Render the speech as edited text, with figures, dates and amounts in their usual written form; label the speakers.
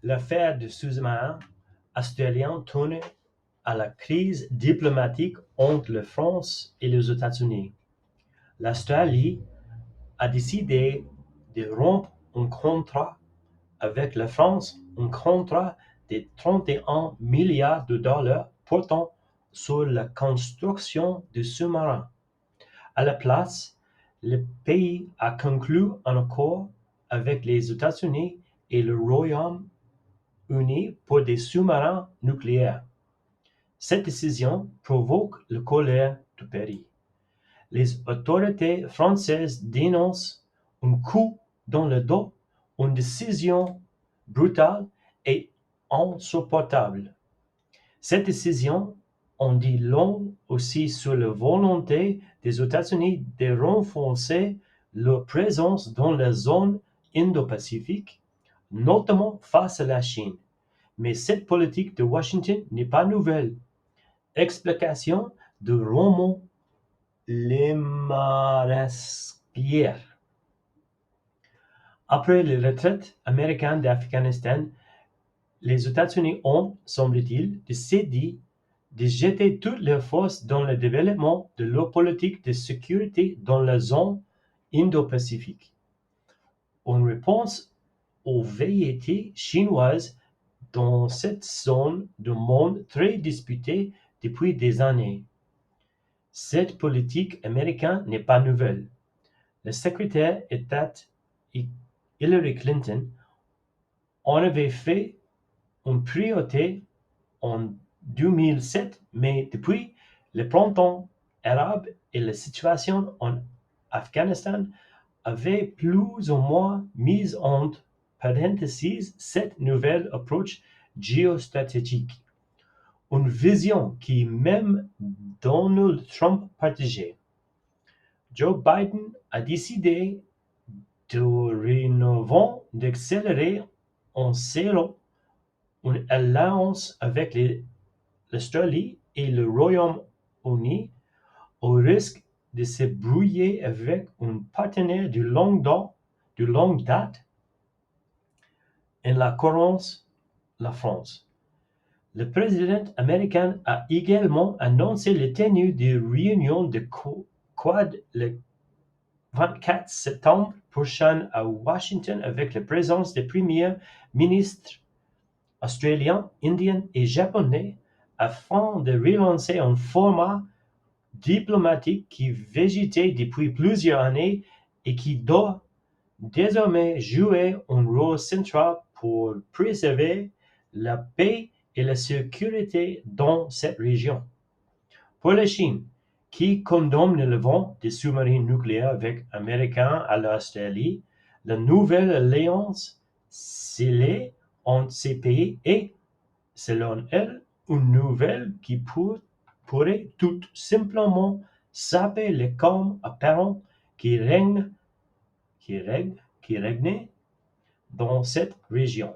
Speaker 1: L'affaire du sous-marin australien tourne à la crise diplomatique entre la France et les États-Unis. L'Australie a décidé de rompre un contrat avec la France, un contrat de 31 milliards de dollars portant sur la construction de sous-marins. À la place, le pays a conclu un accord avec les États-Unis et le Royaume-Uni pour des sous-marins nucléaires. Cette décision provoque la colère du pays. Les autorités françaises dénoncent un coup dans le dos, une décision brutale et insupportable. Cette décision en dit long aussi sur la volonté des États-Unis de renforcer leur présence dans la zone Indo-Pacifique, notamment face à la Chine. Mais cette politique de Washington n'est pas nouvelle. Explication de Roman Lemarespierre. Après la retraite américaine d'Afghanistan, les États-Unis ont, semble-t-il, décidé de jeter toutes leurs forces dans le développement de leur politique de sécurité dans la zone Indo-Pacifique. En réponse aux velléités chinoises dans cette zone du monde très disputée depuis des années. Cette politique américaine n'est pas nouvelle. Le secrétaire d'État Hillary Clinton en avait fait une priorité en 2007, mais depuis le printemps arabe et la situation en Afghanistan avaient plus ou moins mis entre parenthèses cette nouvelle approche géostratégique, une vision qui même Donald Trump partageait. Joe Biden a décidé dorénavant d'accélérer en scellant une alliance avec l'Australie et le Royaume-Uni au risque de se brouiller avec un partenaire de longue date, en l'occurrence la France. Le président américain a également annoncé la tenue de réunions de Quad le 24 septembre prochain à Washington avec la présence des premiers ministres australiens, indiens et japonais afin de relancer un format diplomatique qui végétait depuis plusieurs années et qui doit désormais jouer un rôle central pour préserver la paix et la sécurité dans cette région. Pour la Chine, qui condamne le vent des sous-marins nucléaires avec Américains à l'Australie, la nouvelle alliance scellée entre ces pays est, selon elle, une nouvelle qui pourrait tout simplement saper le calme apparent qui régnait dans cette région.